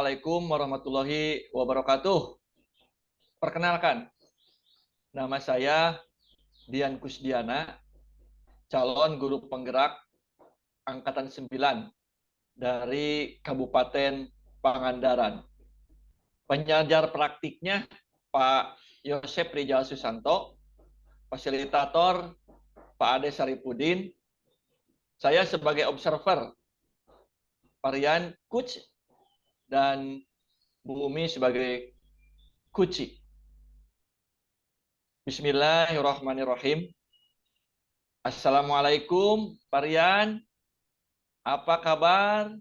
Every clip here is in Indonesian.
Assalamualaikum warahmatullahi wabarakatuh. Perkenalkan, nama saya Dian Kusdiana, calon guru penggerak Angkatan 9 dari Kabupaten Pangandaran. Pengajar praktiknya Pak Yosep Rijal Susanto, fasilitator Pak Ade Saripudin, saya sebagai observer Parian Coach, dan Bu Umi sebagai Kuci. Bismillahirrahmanirrahim. Assalamualaikum, Parian. Apa kabar?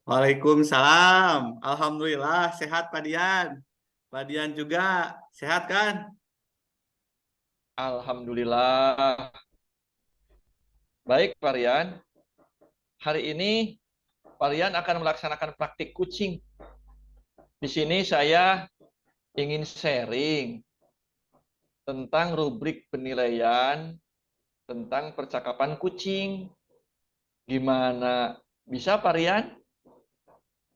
Waalaikumsalam. Alhamdulillah sehat Pak Dian. Pak Dian juga sehat kan? Alhamdulillah. Baik, Parian. Hari ini Parian akan melaksanakan praktik kucing. Di sini saya ingin sharing tentang rubrik penilaian tentang percakapan kucing. Gimana? Bisa, Parian?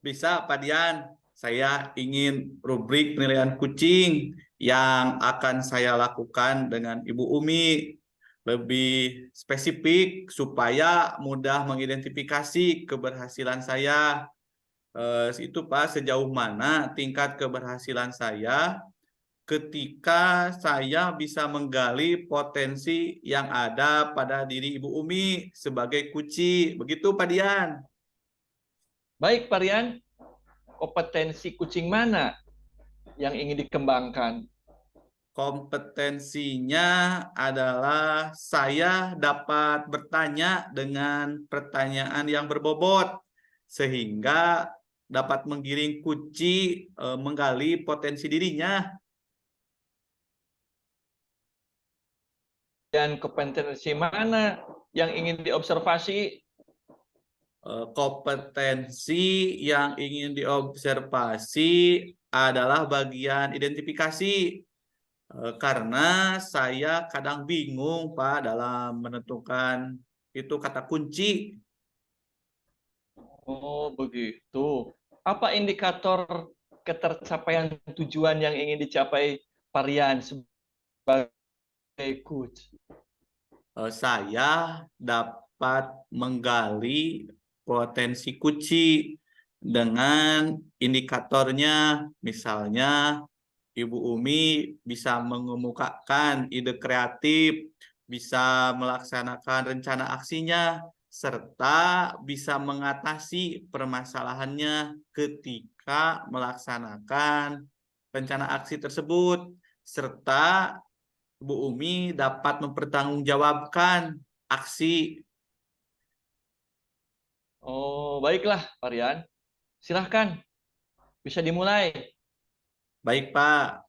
Bisa Pak Dian. Saya ingin rubrik penilaian kucing yang akan saya lakukan dengan Ibu Umi lebih spesifik supaya mudah mengidentifikasi keberhasilan saya. Itu Pak, sejauh mana tingkat keberhasilan saya ketika saya bisa menggali potensi yang ada pada diri Ibu Umi sebagai kuci. Begitu Pak Dian. Baik, Parian. Kompetensi kucing mana yang ingin dikembangkan? Kompetensinya adalah saya dapat bertanya dengan pertanyaan yang berbobot sehingga dapat menggiring kuci menggali potensi dirinya. Dan kompetensi mana yang ingin diobservasi? Kompetensi yang ingin diobservasi adalah bagian identifikasi. Karena saya kadang bingung Pak dalam menentukan itu kata kunci. Oh, begitu. Apa indikator ketercapaian tujuan yang ingin dicapai Parian sebagai coach? Saya dapat menggali potensi kunci dengan indikatornya, misalnya Ibu Umi bisa mengemukakan ide kreatif, bisa melaksanakan rencana aksinya, serta bisa mengatasi permasalahannya ketika melaksanakan rencana aksi tersebut, serta Bu Umi dapat mempertanggungjawabkan aksi. Oh, baiklah, Parian. Silahkan, bisa dimulai. Baik, Pak.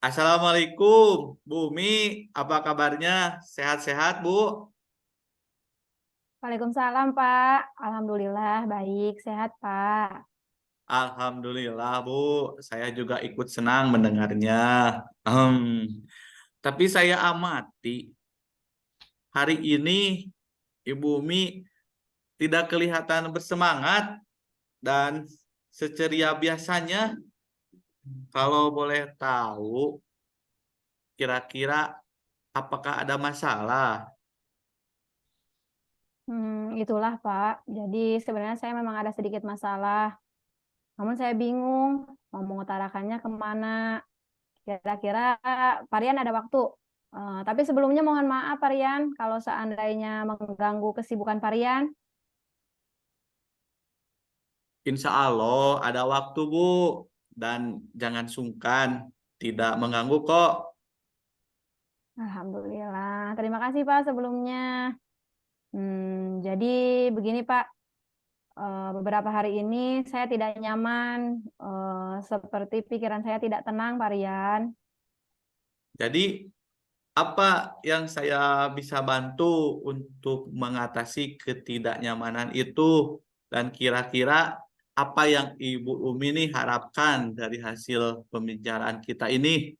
Assalamualaikum, Bu Umi. Apa kabarnya? Sehat-sehat, Bu? Waalaikumsalam, Pak. Alhamdulillah, baik, sehat, Pak. Alhamdulillah, Bu. Saya juga ikut senang mendengarnya. Hmm. Tapi saya amati, hari ini Ibu Umi tidak kelihatan bersemangat dan seceria biasanya. Kalau boleh tahu, kira-kira apakah ada masalah? Itulah, Pak. Jadi sebenarnya saya memang ada sedikit masalah. Namun saya bingung mau mengutarakannya kemana. Kira-kira Parian ada waktu. Tapi sebelumnya mohon maaf, Parian, kalau seandainya mengganggu kesibukan Parian. Insya Allah ada waktu, Bu. Dan jangan sungkan, tidak mengganggu kok. Alhamdulillah. Terima kasih, Pak, sebelumnya. Jadi begini, Pak. Beberapa hari ini saya tidak nyaman, seperti pikiran saya tidak tenang, Parian. Jadi, apa yang saya bisa bantu untuk mengatasi ketidaknyamanan itu? Dan kira-kira apa yang Ibu Umi ini harapkan dari hasil pembicaraan kita ini?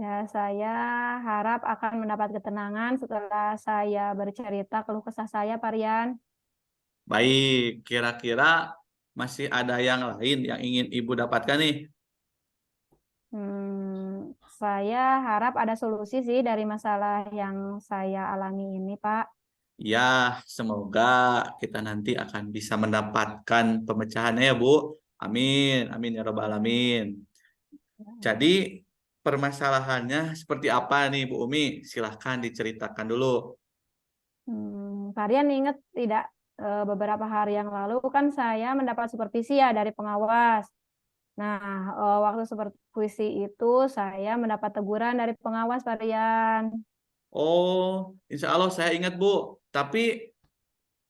Ya, saya harap akan mendapat ketenangan setelah saya bercerita keluh kesah saya, Parian. Baik, kira-kira masih ada yang lain yang ingin Ibu dapatkan nih? Saya harap ada solusi sih dari masalah yang saya alami ini, Pak. Ya, semoga kita nanti akan bisa mendapatkan pemecahannya ya, Bu. Amin, amin ya robbal alamin. Jadi, permasalahannya seperti apa nih, Bu Umi? Silahkan diceritakan dulu. Varian ingat tidak, beberapa hari yang lalu kan saya mendapat supervisi ya dari pengawas. Nah, waktu supervisi itu saya mendapat teguran dari pengawas Varian. Oh, insya Allah saya ingat, Bu. Tapi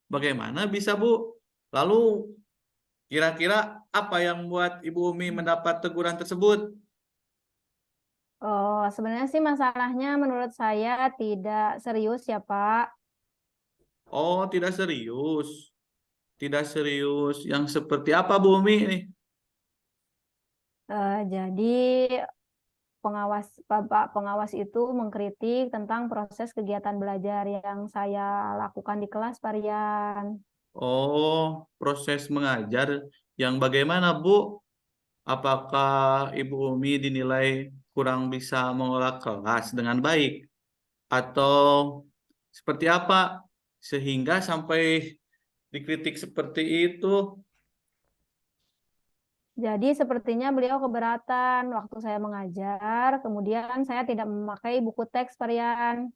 bagaimana bisa, Bu? Lalu kira-kira apa yang membuat Ibu Umi mendapat teguran tersebut? Sebenarnya sih masalahnya menurut saya tidak serius ya, Pak. Oh, tidak serius. Tidak serius. Yang seperti apa, Bu Umi ini? Jadi Bapak pengawas itu mengkritik tentang proses kegiatan belajar yang saya lakukan di kelas Varian. Oh, proses mengajar yang bagaimana, Bu? Apakah Ibu Umi dinilai kurang bisa mengelola kelas dengan baik? Atau seperti apa? Sehingga sampai dikritik seperti itu? Jadi sepertinya beliau keberatan waktu saya mengajar, kemudian saya tidak memakai buku teks Varian.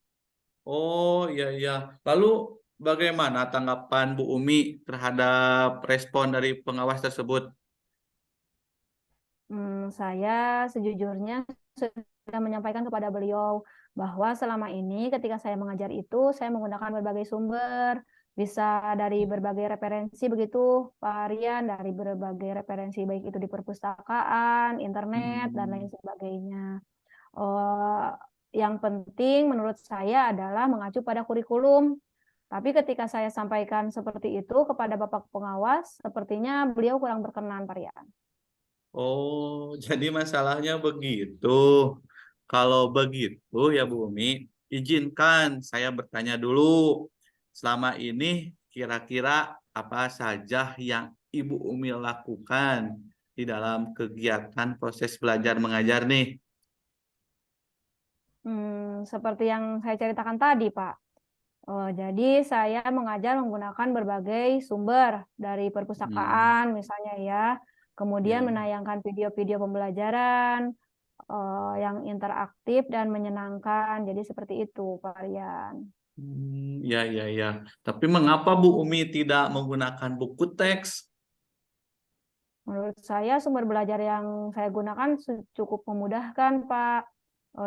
Oh, iya, iya. Lalu bagaimana tanggapan Bu Umi terhadap respon dari pengawas tersebut? Saya sejujurnya sudah menyampaikan kepada beliau bahwa selama ini ketika saya mengajar itu saya menggunakan berbagai sumber, bisa dari berbagai referensi begitu, Pak Aryan, dari berbagai referensi baik itu di perpustakaan, internet, dan lain Hmm. sebagainya. Eh, yang penting menurut saya adalah mengacu pada kurikulum. Tapi ketika saya sampaikan seperti itu kepada Bapak pengawas, sepertinya beliau kurang berkenan, Pak Aryan. Oh, jadi masalahnya begitu. Kalau begitu ya Bu Umi, izinkan saya bertanya dulu. Selama ini kira-kira apa saja yang Ibu Umi lakukan di dalam kegiatan proses belajar mengajar nih? Seperti yang saya ceritakan tadi, Pak. Jadi saya mengajar menggunakan berbagai sumber dari Hmm, perpustakaan misalnya ya, kemudian ya. menayangkan video-video pembelajaran yang interaktif dan menyenangkan. Jadi seperti itu, Pak Rian. Ya, ya, ya. Tapi mengapa Bu Umi tidak menggunakan buku teks? Menurut saya sumber belajar yang saya gunakan cukup memudahkan, Pak.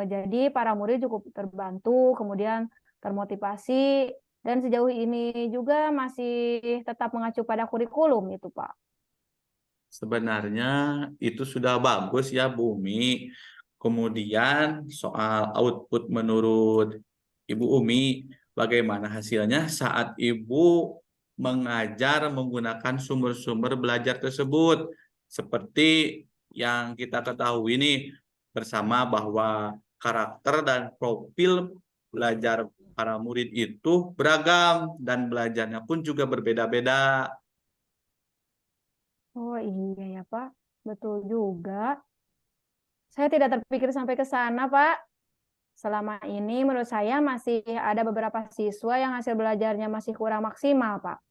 Jadi para murid cukup terbantu, kemudian termotivasi, dan sejauh ini juga masih tetap mengacu pada kurikulum itu, Pak. Sebenarnya itu sudah bagus ya Bumi. Kemudian soal output menurut Ibu Umi, bagaimana hasilnya saat Ibu mengajar menggunakan sumber-sumber belajar tersebut? Seperti yang kita ketahui nih bersama bahwa karakter dan profil belajar para murid itu beragam dan belajarnya pun juga berbeda-beda. Oh iya ya Pak, betul juga. Saya tidak terpikir sampai ke sana Pak. Selama ini menurut saya masih ada beberapa siswa yang hasil belajarnya masih kurang maksimal Pak.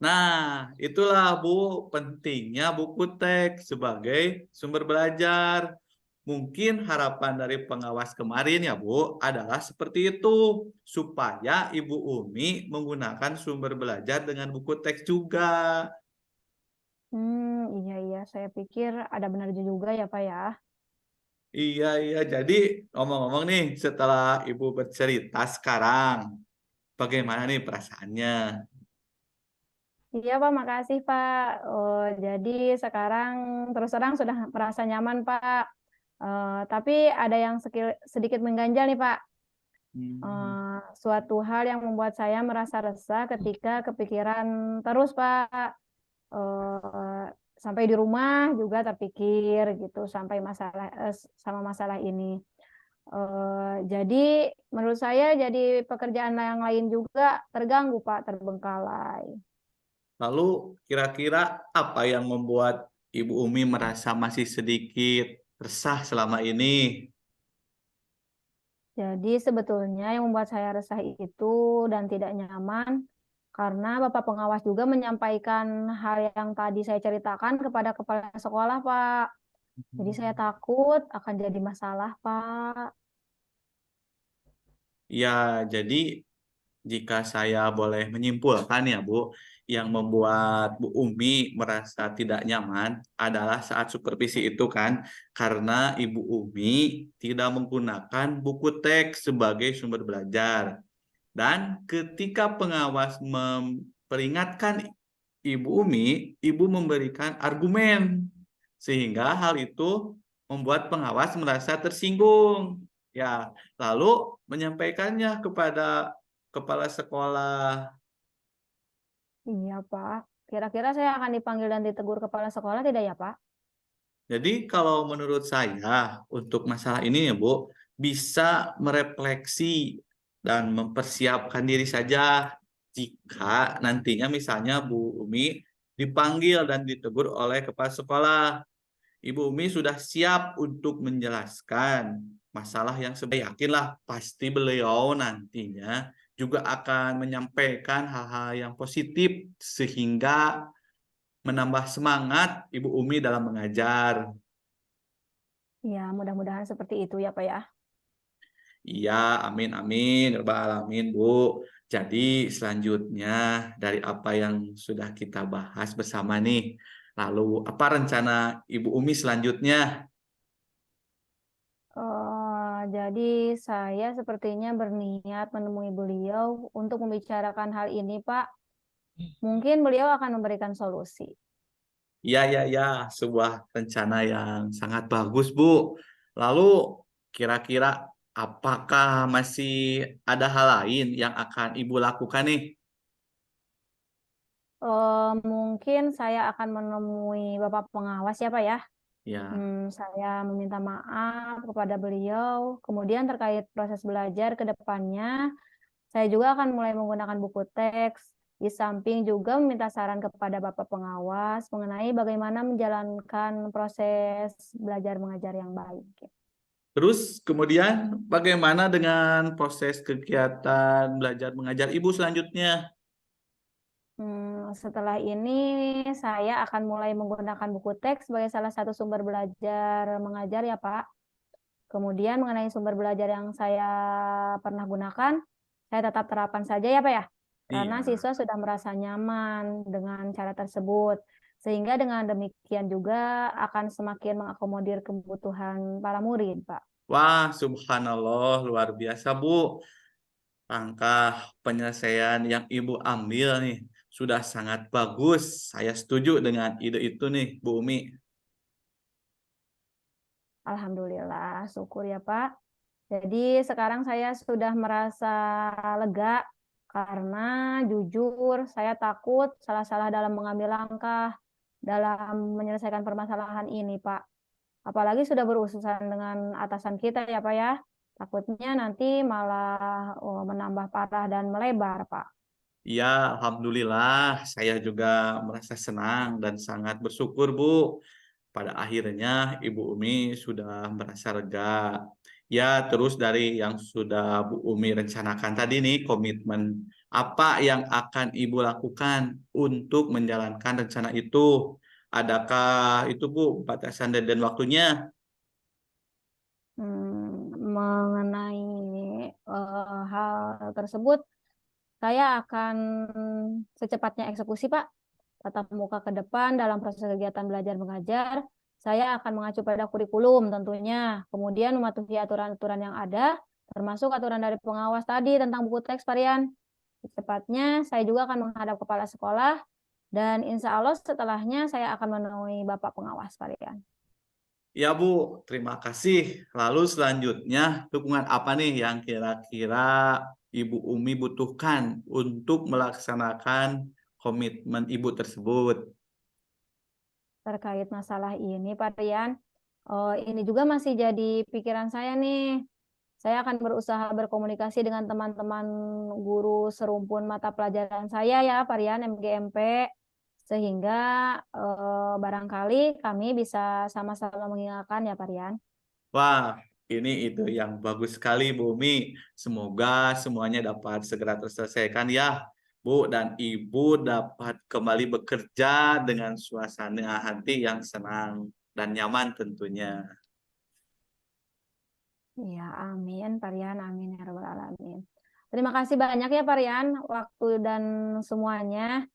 Nah, itulah Bu, pentingnya buku teks sebagai sumber belajar. Mungkin harapan dari pengawas kemarin ya Bu adalah seperti itu, supaya Ibu Umi menggunakan sumber belajar dengan buku teks juga. Iya iya, saya pikir ada benar juga ya Pak ya. Iya, iya. Jadi ngomong-ngomong nih, setelah Ibu bercerita sekarang, bagaimana nih perasaannya? Iya Pak, makasih Pak. Jadi sekarang terus terang sudah merasa nyaman Pak. Tapi ada yang sedikit mengganjal nih Pak. Hmm. Suatu hal yang membuat saya merasa resah ketika kepikiran terus Pak. Sampai di rumah juga terpikir gitu sampai sama masalah ini. Jadi menurut saya jadi pekerjaan yang lain juga terganggu Pak, terbengkalai. Lalu kira-kira apa yang membuat Ibu Umi merasa masih sedikit resah selama ini? Jadi sebetulnya yang membuat saya resah itu dan tidak nyaman karena Bapak pengawas juga menyampaikan hal yang tadi saya ceritakan kepada kepala sekolah, Pak. Jadi saya takut akan jadi masalah, Pak. Ya, jadi jika saya boleh menyimpulkan ya Bu, yang membuat Bu Umi merasa tidak nyaman adalah saat supervisi itu kan, karena Ibu Umi tidak menggunakan buku teks sebagai sumber belajar. Dan ketika pengawas memperingatkan Ibu Umi, Ibu memberikan argumen. Sehingga hal itu membuat pengawas merasa tersinggung. Ya, lalu menyampaikannya kepada kepala sekolah. Iya, Pak. Kira-kira saya akan dipanggil dan ditegur kepala sekolah tidak ya, Pak? Jadi kalau menurut saya untuk masalah ini ya Bu, bisa merefleksi dan mempersiapkan diri saja jika nantinya misalnya Bu Umi dipanggil dan ditegur oleh kepala sekolah. Ibu Umi sudah siap untuk menjelaskan masalah yang sebenarnya yakinlah pasti beliau nantinya juga akan menyampaikan hal-hal yang positif sehingga menambah semangat Ibu Umi dalam mengajar. Ya, mudah-mudahan seperti itu ya, Pak ya. Iya, amin amin, ya rabbal alamin, Bu. Jadi selanjutnya dari apa yang sudah kita bahas bersama nih, lalu apa rencana Ibu Umi selanjutnya? Jadi saya sepertinya berniat menemui beliau untuk membicarakan hal ini, Pak. Mungkin beliau akan memberikan solusi. Iya, iya, iya, sebuah rencana yang sangat bagus, Bu. Lalu kira-kira apakah masih ada hal lain yang akan Ibu lakukan nih? Mungkin saya akan menemui Bapak pengawas ya, Pak ya. Ya. Saya meminta maaf kepada beliau. Kemudian terkait proses belajar ke depannya, saya juga akan mulai menggunakan buku teks. Di samping juga meminta saran kepada Bapak pengawas mengenai bagaimana menjalankan proses belajar mengajar yang baik. Terus kemudian bagaimana dengan proses kegiatan belajar mengajar Ibu selanjutnya? Setelah ini saya akan mulai menggunakan buku teks sebagai salah satu sumber belajar mengajar ya Pak. Kemudian mengenai sumber belajar yang saya pernah gunakan, saya tetap terapkan saja ya Pak ya. Karena Iya. siswa sudah merasa nyaman dengan cara tersebut. Sehingga dengan demikian juga akan semakin mengakomodir kebutuhan para murid, Pak. Wah, subhanallah, luar biasa, Bu. Langkah penyelesaian yang Ibu ambil nih sudah sangat bagus. Saya setuju dengan ide itu nih, Bu Umi. Alhamdulillah, syukur ya Pak. Jadi sekarang saya sudah merasa lega karena jujur saya takut salah-salah dalam mengambil langkah dalam menyelesaikan permasalahan ini, Pak. Apalagi sudah berurusan dengan atasan kita ya, Pak ya. Takutnya nanti malah menambah parah dan melebar, Pak. Ya, alhamdulillah, saya juga merasa senang dan sangat bersyukur, Bu. Pada akhirnya Ibu Umi sudah merasa lega. Ya, terus dari yang sudah Bu Umi rencanakan tadi nih, komitmen apa yang akan Ibu lakukan untuk menjalankan rencana itu? Adakah itu Bu batasan dan waktunya? Mengenai hal tersebut, saya akan secepatnya eksekusi, Pak. Tatap muka ke depan dalam proses kegiatan belajar mengajar, saya akan mengacu pada kurikulum tentunya. Kemudian mematuhi aturan-aturan yang ada, termasuk aturan dari pengawas tadi tentang buku teks varian. Secepatnya, saya juga akan menghadap kepala sekolah, dan insya Allah setelahnya saya akan menemui Bapak pengawas varian. Ya Bu, terima kasih. Lalu selanjutnya dukungan apa nih yang kira-kira Ibu Umi butuhkan untuk melaksanakan komitmen Ibu tersebut? Terkait masalah ini, Pak Rian, ini juga masih jadi pikiran saya nih. Saya akan berusaha berkomunikasi dengan teman-teman guru serumpun mata pelajaran saya ya, Pak Rian, MGMP. sehingga barangkali kami bisa sama-sama mengingatkan ya Pak Rian. Wah, ini itu yang bagus sekali Bu Umi. Semoga semuanya dapat segera terselesaikan ya, Bu, dan Ibu dapat kembali bekerja dengan suasana hati yang senang dan nyaman tentunya. Ya, amin Pak Rian, amin ya rabbal alamin. Terima kasih banyak ya Pak Rian, waktu dan semuanya.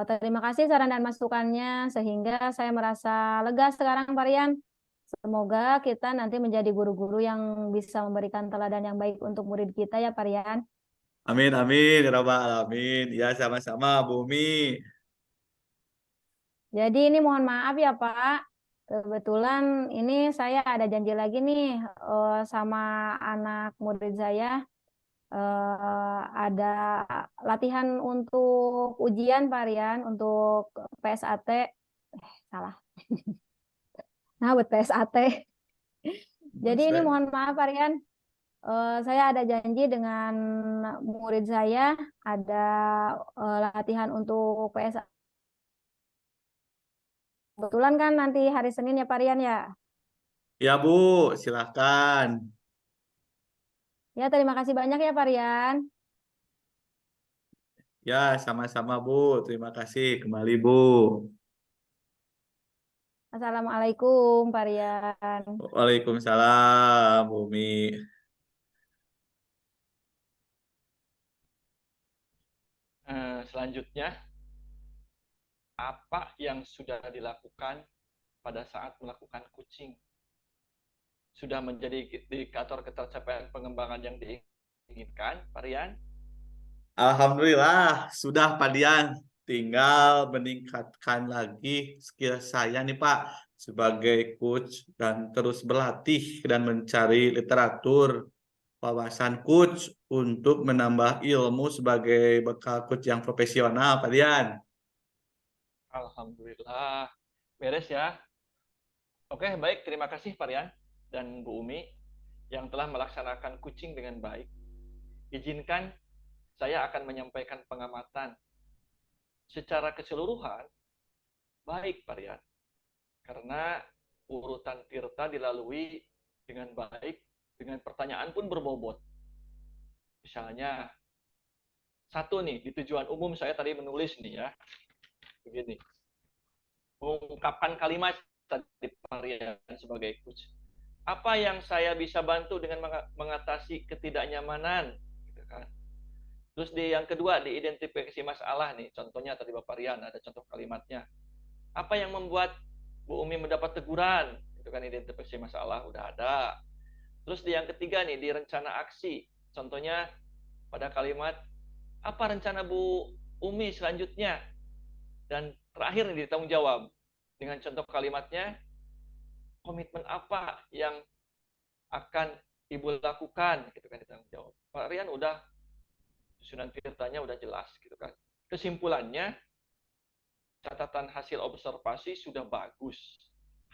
Terima kasih saran dan masukannya, sehingga saya merasa lega sekarang Pak Rian. Semoga kita nanti menjadi guru-guru yang bisa memberikan teladan yang baik untuk murid kita ya Pak Rian. Amin, amin, ya Rabbal alamin. Ya, sama-sama Bu Umi. Jadi ini mohon maaf ya Pak. Kebetulan ini saya ada janji lagi nih sama anak murid saya. Ada latihan untuk ujian Pak Rian, untuk PSAT. Salah. Nah, buat PSAT. Jadi ini mohon maaf Pak Rian. Saya ada janji dengan murid saya, ada latihan untuk PSAT. Kebetulan kan nanti hari Senin ya Pak Rian ya. Ya Bu, silahkan. Ya, terima kasih banyak ya Pak Rian. Ya, sama-sama Bu. Terima kasih kembali Bu. Assalamualaikum Pak Rian. Waalaikumsalam Bu Umi. Selanjutnya, apa yang sudah dilakukan pada saat melakukan coaching? Sudah menjadi indikator ketercapaian pengembangan yang diinginkan, Pak Rian? Alhamdulillah, sudah Pak Dian. Tinggal meningkatkan lagi skill saya nih Pak sebagai coach dan terus berlatih dan mencari literatur wawasan coach untuk menambah ilmu sebagai bekal coach yang profesional Pak Dian. Alhamdulillah. Beres ya. Oke, baik. Terima kasih Pak Rian dan Bu Umi yang telah melaksanakan coaching dengan baik. Izinkan saya akan menyampaikan pengamatan secara keseluruhan. Baik, Pak Rian. Karena urutan tirta dilalui dengan baik, dengan pertanyaan pun berbobot. Misalnya, satu nih, di tujuan umum saya tadi menulis nih ya, begini. Mengungkapkan kalimat tadi Pak Rian sebagai coach. Apa yang saya bisa bantu dengan mengatasi ketidaknyamanan? Gitu kan. Terus yang kedua, diidentifikasi masalah nih. Contohnya tadi Bapak Rian, ada contoh kalimatnya. Apa yang membuat Bu Umi mendapat teguran? Itu kan identifikasi masalah, udah ada. Terus yang ketiga nih, di rencana aksi. Contohnya pada kalimat, apa rencana Bu Umi selanjutnya? Dan terakhir nih, di tanggung jawab. Dengan contoh kalimatnya, komitmen apa yang akan Ibu lakukan? Gitu kan di tanggung jawab. Pak Rian udah, susunan tirtanya udah jelas gitu kan. Kesimpulannya, catatan hasil observasi sudah bagus.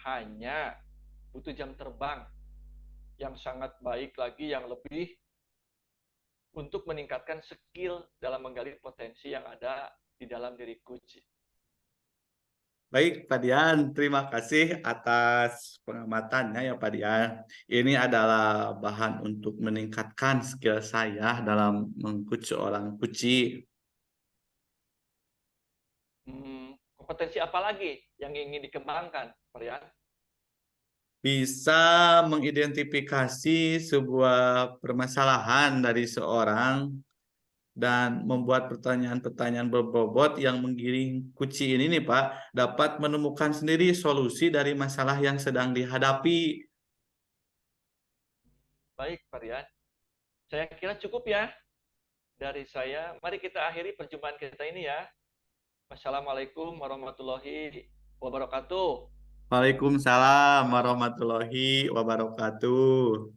Hanya butuh jam terbang yang sangat baik lagi, yang lebih untuk meningkatkan skill dalam menggali potensi yang ada di dalam diri coach. Baik, Pak Dian, terima kasih atas pengamatannya ya Pak Dian. Ini adalah bahan untuk meningkatkan skill saya dalam mengcoach seorang kuci. Kompetensi apa lagi yang ingin dikembangkan, Pak Rian? Bisa mengidentifikasi sebuah permasalahan dari seorang dan membuat pertanyaan-pertanyaan berbobot yang menggiring kuci ini nih Pak, dapat menemukan sendiri solusi dari masalah yang sedang dihadapi. Baik, Pak Rian. Saya kira cukup ya dari saya. Mari kita akhiri perjumpaan kita ini ya. Wassalamualaikum warahmatullahi wabarakatuh. Waalaikumsalam warahmatullahi wabarakatuh.